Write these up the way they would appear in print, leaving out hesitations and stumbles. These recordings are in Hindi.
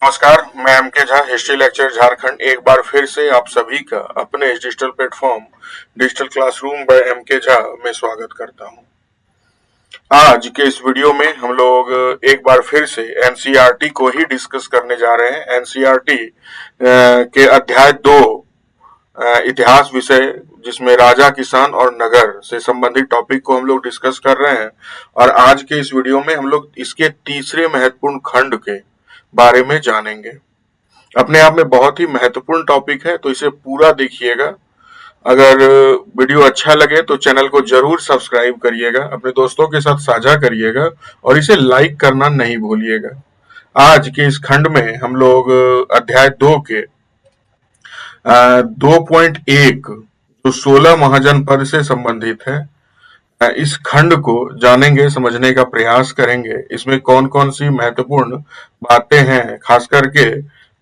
नमस्कार, मैं M K Jha, history lecture Jharkhand एक बार फिर से आप सभी का अपने इस digital platform digital classroom by M K Jha में स्वागत करता हूं। आज के इस वीडियो में हम लोग एक बार फिर से एनसीईआरटी को ही डिस्कस करने जा रहे हैं। एनसीईआरटी के अध्याय 2 इतिहास विषय, जिसमें राजा, किसान और नगर से संबंधित टॉपिक को हम लोग डिस्कस कर रहे हैं। और आज के इस वीडियो में हम लोग इसके तीसरे महत्वपूर्ण खंड के बारे में जानेंगे। अपने आप में बहुत ही महत्वपूर्ण टॉपिक है, तो इसे पूरा देखिएगा। अगर वीडियो अच्छा लगे तो चैनल को जरूर सब्सक्राइब करिएगा, अपने दोस्तों के साथ साझा करिएगा और इसे लाइक करना नहीं भूलिएगा। आज के इस खंड में हम लोग अध्याय 2 के 2.1 जो 16 महाजनपद से संबंधित है, इस खंड को जानेंगे, समझने का प्रयास करेंगे। इसमें कौन कौन सी महत्वपूर्ण बातें हैं, खास करके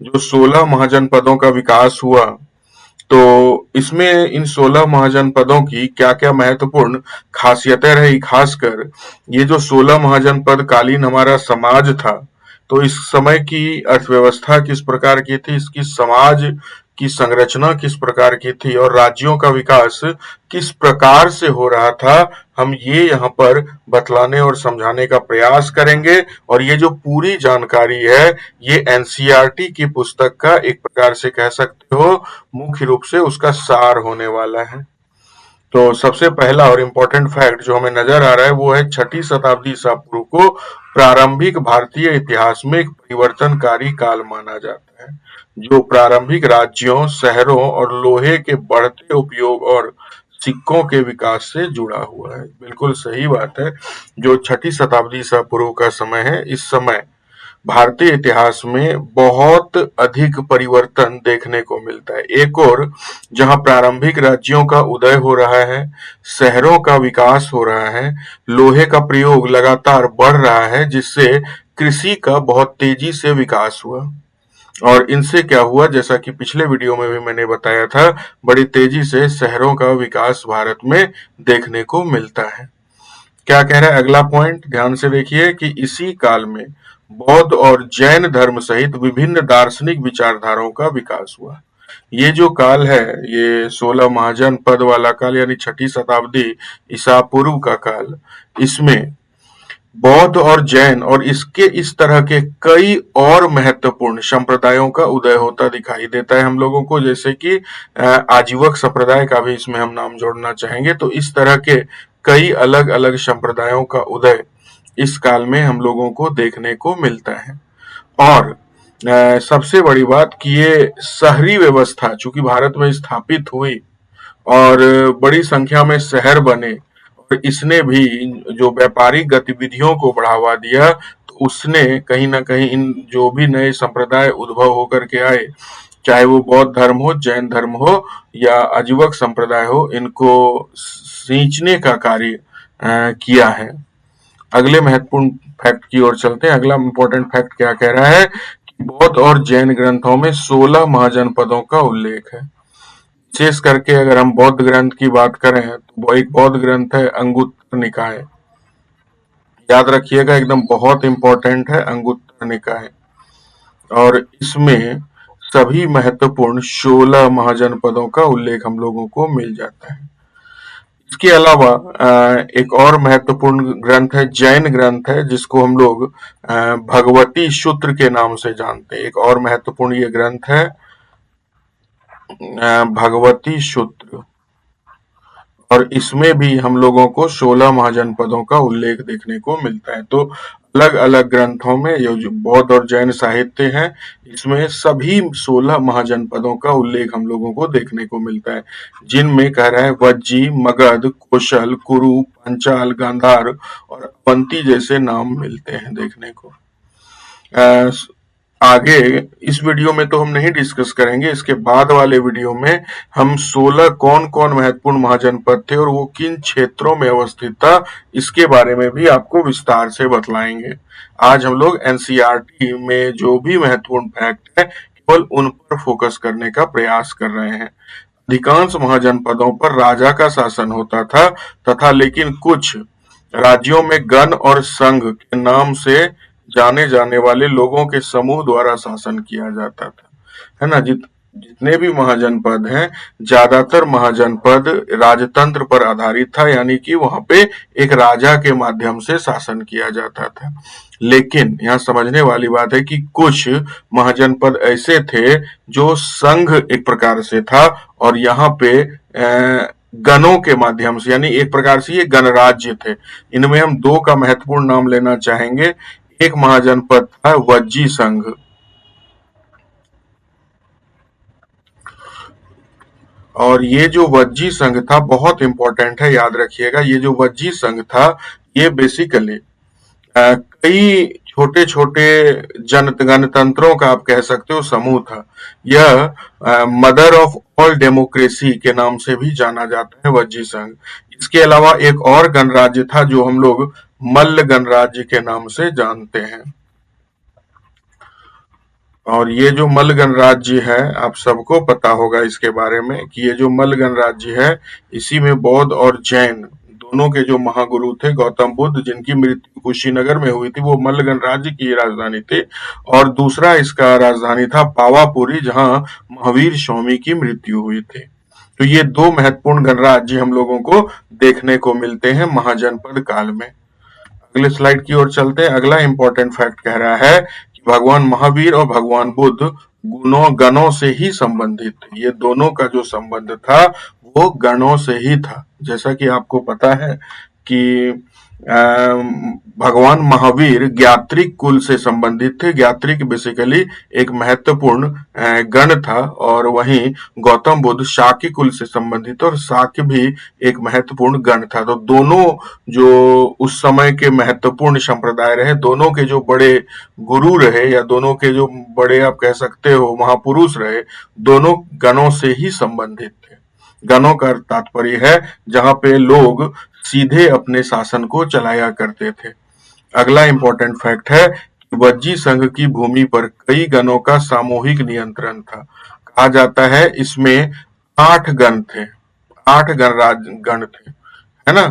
जो 16 महाजनपदों का विकास हुआ, तो इसमें इन 16 महाजनपदों की क्या क्या महत्वपूर्ण खासियतें रही। खासकर ये जो 16 महाजनपद कालीन हमारा समाज था, तो इस समय की अर्थव्यवस्था किस प्रकार की थी, इसकी समाज की संरचना किस प्रकार की थी और राज्यों का विकास किस प्रकार से हो रहा था, हम ये यहाँ पर बतलाने और समझाने का प्रयास करेंगे। और ये जो पूरी जानकारी है, ये एनसीईआरटी की पुस्तक का एक प्रकार से कह सकते हो मुख्य रूप से उसका सार होने वाला है। तो सबसे पहला और इम्पोर्टेंट फैक्ट जो हमें नजर आ रहा है वो है 6ठी शताब्दी ईसा पूर्व को प्रारंभिक भारतीय इतिहास में एक परिवर्तनकारी काल माना जाता है, जो प्रारंभिक राज्यों, शहरों और लोहे के बढ़ते उपयोग और सिक्कों के विकास से जुड़ा हुआ है। बिल्कुल सही बात है। जो 6ठी शताब्दी ईसा पूर्व का समय है, इस समय भारतीय इतिहास में बहुत अधिक परिवर्तन देखने को मिलता है। एक और जहां प्रारंभिक राज्यों का उदय हो रहा है, शहरों का विकास हो रहा है, लोहे का प्रयोग लगातार बढ़ रहा है, जिससे कृषि का बहुत तेजी से विकास हुआ। और इनसे क्या हुआ, जैसा कि पिछले वीडियो में भी मैंने बताया था, बड़ी तेजी से शहरों का विकास भारत में देखने को मिलता है। क्या कह रहा है अगला पॉइंट, ध्यान से देखिए कि इसी काल में बौद्ध और जैन धर्म सहित विभिन्न दार्शनिक विचारधाराओं का विकास हुआ। ये जो काल है, ये 16 महाजनपद वाला काल, यानी 6ठी शताब्दी ईसा पूर्व का काल, इसमें बौद्ध और जैन और इसके इस तरह के कई और महत्वपूर्ण संप्रदायों का उदय होता दिखाई देता है हम लोगों को, जैसे कि आजीवक संप्रदाय का भी इसमें हम नाम जोड़ना चाहेंगे। तो इस तरह के कई अलग अलग संप्रदायों का उदय इस काल में हम लोगों को देखने को मिलता है। और सबसे बड़ी बात कि ये शहरी व्यवस्था चूंकि भारत में स्थापित हुई और बड़ी संख्या में शहर बने, और इसने भी जो व्यापारिक गतिविधियों को बढ़ावा दिया, तो उसने कहीं ना कहीं इन जो भी नए संप्रदाय उद्भव होकर के आए, चाहे वो बौद्ध धर्म हो, जैन धर्म हो या आजीवक संप्रदाय हो, इनको सींचने का कार्य किया है। अगले महत्वपूर्ण फैक्ट की ओर चलते हैं। अगला इंपॉर्टेंट फैक्ट क्या कह रहा है कि बौद्ध और जैन ग्रंथों में 16 महाजनपदों का उल्लेख है। विशेष करके अगर हम बौद्ध ग्रंथ की बात करें तो एक बौद्ध ग्रंथ है अंगुत्तर निकाय। याद रखिएगा, एकदम बहुत इंपॉर्टेंट है अंगुत्तर निकाय। और इसमें सभी महत्वपूर्ण 16 महाजनपदों का उल्लेख हम लोगों को मिल जाता है। इसके अलावा एक और महत्वपूर्ण ग्रंथ है, जैन ग्रंथ है, जिसको हम लोग भगवती सूत्र के नाम से जानते हैं। एक और महत्वपूर्ण ये ग्रंथ है भगवती सूत्र, और इसमें भी हम लोगों को 16 महाजनपदों का उल्लेख देखने को मिलता है। तो अलग अलग ग्रंथों में ये जो बौद्ध और जैन साहित्य है, इसमें सभी 16 महाजनपदों का उल्लेख हम लोगों को देखने को मिलता है, जिनमें कह रहा है वज्जी, मगध, कोशल, कुरु, पांचाल, गांधार और अवंती जैसे नाम मिलते हैं देखने को। आगे इस वीडियो में तो हम नहीं डिस्कस करेंगे, इसके बाद वाले वीडियो में हम 16 कौन कौन महत्वपूर्ण महाजनपद थे और वो किन क्षेत्रों में अवस्थित था, इसके बारे में भी आपको विस्तार से बतलाएंगे। आज हम लोग एनसीईआरटी में जो भी महत्वपूर्ण फैक्ट है, केवल उन पर फोकस करने का प्रयास कर रहे हैं। अधिकांश महाजनपदों पर राजा का शासन होता था तथा लेकिन कुछ राज्यों में गण और संघ के नाम से जाने जाने वाले लोगों के समूह द्वारा शासन किया जाता था, है ना। जितने भी महाजनपद हैं, ज्यादातर महाजनपद राजतंत्र पर आधारित था, यानी कि वहां पे एक राजा के माध्यम से शासन किया जाता था। लेकिन यहाँ समझने वाली बात है कि कुछ महाजनपद ऐसे थे जो संघ एक प्रकार से था, और यहाँ पे गणों के माध्यम से, यानी एक प्रकार से ये गणराज्य थे। इनमें हम दो का महत्वपूर्ण नाम लेना चाहेंगे। एक महाजनपद था वज्जी संघ, और ये जो वज्जी संघ था बहुत इंपॉर्टेंट है, याद रखिएगा। ये जो वज्जी संघ था, ये बेसिकली कई छोटे छोटे गणतंत्रों का आप कह सकते हो समूह था। यह मदर ऑफ ऑल डेमोक्रेसी के नाम से भी जाना जाता है वज्जी संघ। इसके अलावा एक और गणराज्य था जो हम लोग मल्ल गणराज्य के नाम से जानते हैं। और ये जो मल्ल गणराज्य है, आप सबको पता होगा इसके बारे में कि ये जो मल्ल गणराज्य है, इसी में बौद्ध और जैन दोनों के जो महागुरु थे, गौतम बुद्ध, जिनकी मृत्यु कुशीनगर में हुई थी, वो मल्ल गणराज्य की राजधानी थी। और दूसरा इसका राजधानी था पावापुरी, जहां महावीर स्वामी की मृत्यु हुई थी। तो ये दो महत्वपूर्ण गणराज्य हम लोगों को देखने को मिलते हैं महाजनपद काल में। अगले स्लाइड की ओर चलते हैं। अगला इंपॉर्टेंट फैक्ट कह रहा है कि भगवान महावीर और भगवान बुद्ध गणों से ही संबंधित थे। ये दोनों का जो संबंध था वो गणों से ही था। जैसा कि आपको पता है कि भगवान महावीर ज्ञात्रिक कुल से संबंधित थे। ज्ञात्रिक बेसिकली एक महत्वपूर्ण गण था, और वहीं गौतम बुद्ध शाक्य कुल से संबंधित, और शाक्य भी एक महत्वपूर्ण गण था। तो दोनों जो उस समय के महत्वपूर्ण संप्रदाय रहे, दोनों के जो बड़े गुरु रहे, या दोनों के जो बड़े आप कह सकते हो महापुरुष रहे, दोनों गणों से ही संबंधित थे। गणों का तात्पर्य है जहां पे लोग सीधे अपने शासन को चलाया करते थे। अगला इंपॉर्टेंट फैक्ट है कि वज्जी संघ की भूमि पर कई गणों का सामूहिक नियंत्रण था। कहा जाता है इसमें 8 गण थे, 8 गण थे, है ना।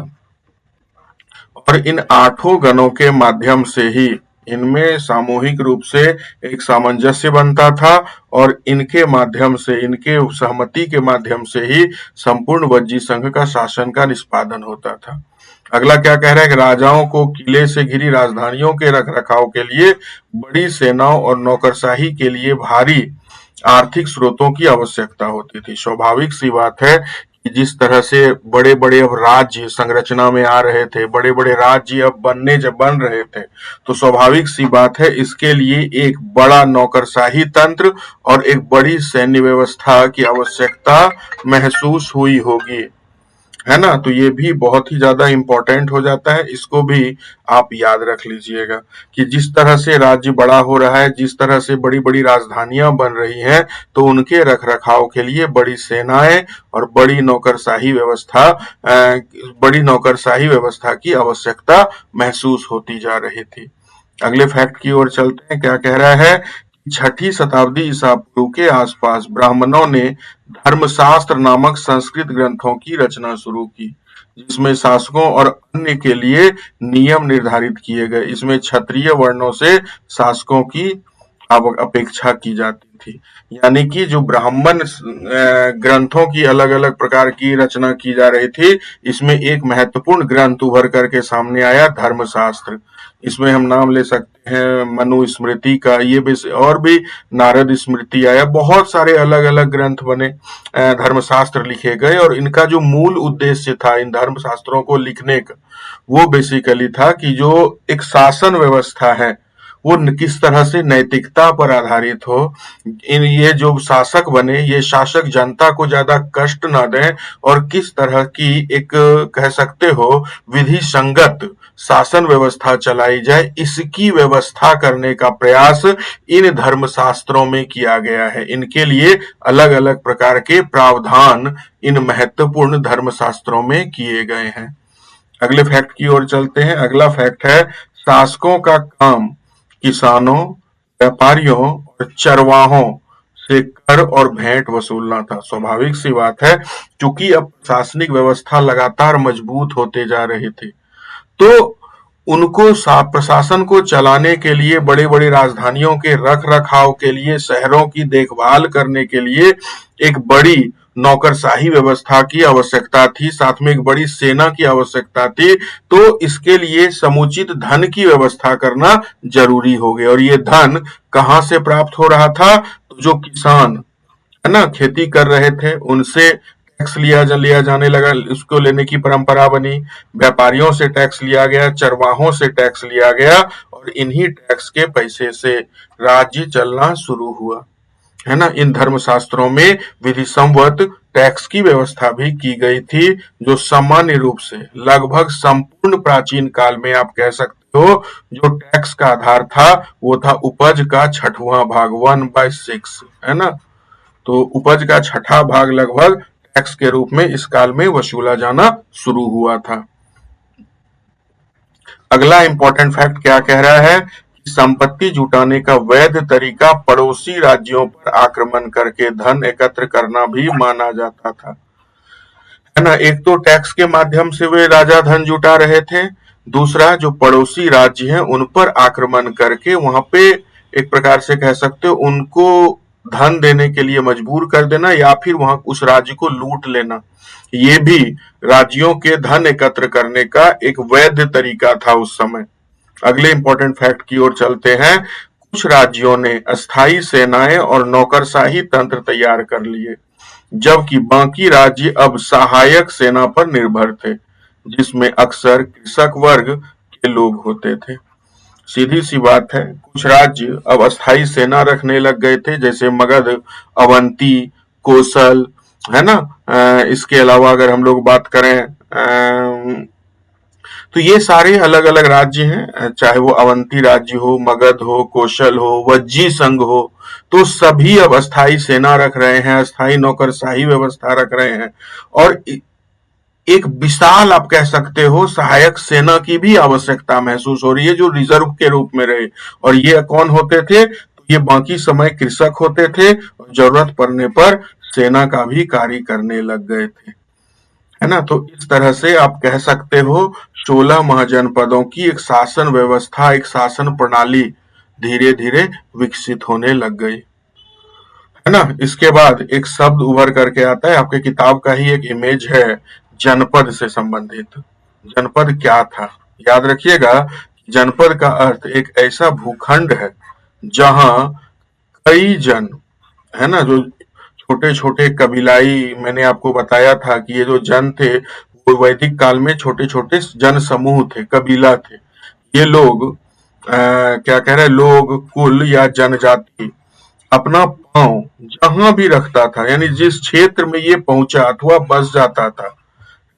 और इन 8 गणों के माध्यम से ही इनमें सामूहिक रूप से एक सामंजस्य बनता था, और इनके माध्यम से, इनके सहमति के माध्यम से ही संपूर्ण वज्जी संघ का शासन का निष्पादन होता था। अगला क्या कह रहा है कि राजाओं को किले से घिरी राजधानियों के रखरखाव के लिए बड़ी सेनाओं और नौकरशाही के लिए भारी आर्थिक स्रोतों की आवश्यकता होती थी। स्वाभाविक सी बात है कि जिस तरह से बड़े बड़े अब राज्य संरचना में आ रहे थे, बड़े बड़े राज्य अब बन रहे थे, तो स्वाभाविक सी बात है इसके लिए एक बड़ा नौकरशाही तंत्र और एक बड़ी सैन्य व्यवस्था की आवश्यकता महसूस हुई होगी, है ना। तो ये भी बहुत ही ज्यादा इंपॉर्टेंट हो जाता है। इसको भी आप याद रख लीजिएगा कि जिस तरह से राज्य बड़ा हो रहा है, जिस तरह से बड़ी बड़ी राजधानियां बन रही हैं, तो उनके रखरखाव के लिए बड़ी सेनाएं और बड़ी नौकरशाही व्यवस्था की आवश्यकता महसूस होती जा रही थी। अगले फैक्ट की ओर चलते हैं। क्या कह रहा है, 6ठी शताब्दी ईसा पूर्व के आसपास ब्राह्मणों ने धर्मशास्त्र नामक संस्कृत ग्रंथों की रचना शुरू की, जिसमें शासकों और अन्य के लिए नियम निर्धारित किए गए। इसमें क्षत्रिय वर्णों से शासकों की अपेक्षा की जाती थी, यानी कि जो ब्राह्मण ग्रंथों की अलग अलग प्रकार की रचना की जा रही थी, इसमें एक महत्वपूर्ण ग्रंथ उभर करके सामने आया, धर्मशास्त्र। इसमें हम नाम ले सकते हैं मनुस्मृति का, ये भी, और भी नारद स्मृति आया, बहुत सारे अलग अलग ग्रंथ बने, धर्मशास्त्र लिखे गए। और इनका जो मूल उद्देश्य था इन धर्मशास्त्रों को लिखने का, वो बेसिकली था कि जो एक शासन व्यवस्था है वो किस तरह से नैतिकता पर आधारित हो। ये जो शासक बने, ये शासक जनता को ज्यादा कष्ट ना दें, और किस तरह की एक कह सकते हो विधि संगत शासन व्यवस्था चलाई जाए, इसकी व्यवस्था करने का प्रयास इन धर्मशास्त्रों में किया गया है। इनके लिए अलग अलग प्रकार के प्रावधान इन महत्वपूर्ण धर्मशास्त्रों में किए गए हैं। अगले फैक्ट की ओर चलते हैं। अगला फैक्ट है, शासकों का काम किसानों, व्यापारियों और चरवाहों से कर और भेंट वसूलना था। स्वाभाविक सी बात है, क्योंकि अब प्रशासनिक व्यवस्था लगातार मजबूत होते जा रही थी, तो उनको प्रशासन को चलाने के लिए, बड़े बड़े राजधानियों के रख रखाव के लिए, शहरों की देखभाल करने के लिए एक बड़ी नौकरशाही व्यवस्था की आवश्यकता थी, साथ में एक बड़ी सेना की आवश्यकता थी। तो इसके लिए समुचित धन की व्यवस्था करना जरूरी हो गया। और ये धन कहां से प्राप्त हो रहा था? तो जो किसान है ना खेती कर रहे थे उनसे टैक्स लिया जाने लगा, उसको लेने की परंपरा बनी। व्यापारियों से टैक्स लिया गया, चरवाहों से टैक्स लिया गया, और इन्हीं टैक्स के पैसे से राज्य चलना शुरू हुआ, है ना। इन धर्मशास्त्रों में विधि संवत टैक्स की व्यवस्था भी की गई थी, जो सामान्य रूप से लगभग संपूर्ण प्राचीन काल में आप कह सकते हो जो टैक्स का आधार था वो था उपज का छठवां भाग, 1/6, है ना। तो उपज का छठा भाग लगभग टैक्स के रूप में इस काल में वसूला जाना शुरू हुआ था। अगला इंपॉर्टेंट फैक्ट क्या कह रहा है कि संपत्ति जुटाने का वैध तरीका पड़ोसी राज्यों पर आक्रमण करके धन एकत्र करना भी माना जाता था, है ना। एक तो टैक्स के माध्यम से वे राजा धन जुटा रहे थे, दूसरा जो पड़ोसी राज्य हैं उन पर आक्रमण करके वहां पे एक प्रकार से कह सकते हो उनको धन देने के लिए मजबूर कर देना, या फिर वहां उस राज्य को लूट लेना। ये भी राज्यों के धन एकत्र करने का एक वैध तरीका था उस समय। अगले इंपॉर्टेंट फैक्ट की ओर चलते हैं। कुछ राज्यों ने अस्थायी सेनाएं और नौकरशाही तंत्र तैयार कर लिए, जबकि बाकी राज्य अब सहायक सेना पर निर्भर थे, जिसमें अक्सर कृषक वर्ग के लोग होते थे। सीधी सी बात है, कुछ राज्य अब अस्थायी सेना रखने लग गए थे, जैसे मगध, अवंती, कौशल, है ना। इसके अलावा अगर हम लोग बात करें तो ये सारे अलग अलग राज्य हैं, चाहे वो अवंती राज्य हो, मगध हो, कौशल हो, वज्जी संघ हो, तो सभी अब अस्थायी सेना रख रहे हैं, अस्थायी नौकरशाही व्यवस्था रख रहे हैं, और एक विशाल आप कह सकते हो सहायक सेना की भी आवश्यकता महसूस हो रही है, जो रिजर्व के रूप में रहे। और ये कौन होते थे? तो ये बाकी समय कृषक होते थे, और जरूरत पड़ने पर सेना का भी कार्य करने लग गए थे, है ना। तो इस तरह से आप कह सकते हो 16 महाजनपदों की एक शासन व्यवस्था, एक शासन प्रणाली धीरे धीरे विकसित होने लग गई, है ना। इसके बाद एक शब्द उभर करके आता है, आपके किताब का ही एक इमेज है जनपद से संबंधित। जनपद क्या था? याद रखिएगा, जनपद का अर्थ एक ऐसा भूखंड है जहां कई जन, है ना, जो छोटे छोटे कबीलाई, मैंने आपको बताया था कि ये जो जन थे वो वैदिक काल में छोटे छोटे जन समूह थे, कबीला थे। ये लोग क्या कह रहे हैं, लोग, कुल या जनजाति अपना पांव जहां भी रखता था, यानी जिस क्षेत्र में ये पहुंचा अथवा बस जाता था,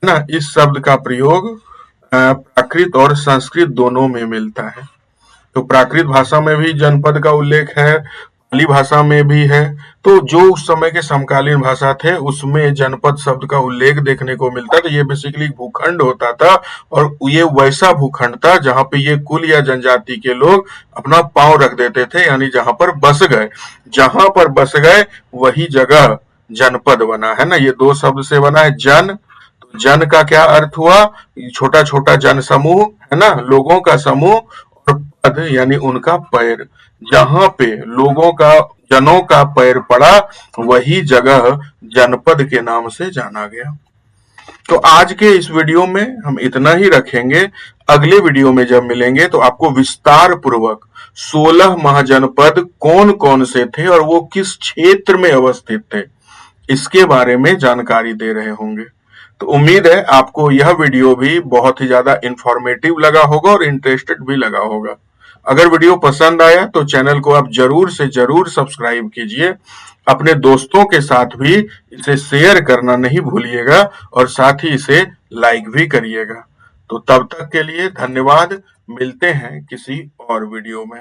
है ना। इस शब्द का प्रयोग प्राकृत और संस्कृत दोनों में मिलता है। तो प्राकृत भाषा में भी जनपद का उल्लेख है, पाली भाषा में भी है। तो जो उस समय के समकालीन भाषा थे उसमें जनपद शब्द का उल्लेख देखने को मिलता। तो ये बेसिकली भूखंड होता था, और ये वैसा भूखंड था जहां पे ये कुल या जनजाति के लोग अपना पांव रख देते थे, यानी जहां पर बस गए, जहां पर बस गए वही जगह जनपद बना, है ना। ये दो शब्द से बना है। जन, तो जन का क्या अर्थ हुआ? छोटा छोटा जन समूह, है ना, लोगों का समूह। और पद यानी उनका पैर, जहां पे लोगों का, जनों का पैर पड़ा वही जगह जनपद के नाम से जाना गया। तो आज के इस वीडियो में हम इतना ही रखेंगे। अगले वीडियो में जब मिलेंगे तो आपको विस्तार पूर्वक 16 महाजनपद कौन कौन से थे और वो किस क्षेत्र में अवस्थित थे, इसके बारे में जानकारी दे रहे होंगे। तो उम्मीद है आपको यह वीडियो भी बहुत ही ज्यादा इंफॉर्मेटिव लगा होगा और इंटरेस्टेड भी लगा होगा। अगर वीडियो पसंद आया तो चैनल को आप जरूर से जरूर सब्सक्राइब कीजिए, अपने दोस्तों के साथ भी इसे शेयर करना नहीं भूलिएगा, और साथ ही इसे लाइक भी करिएगा। तो तब तक के लिए धन्यवाद, मिलते हैं किसी और वीडियो में।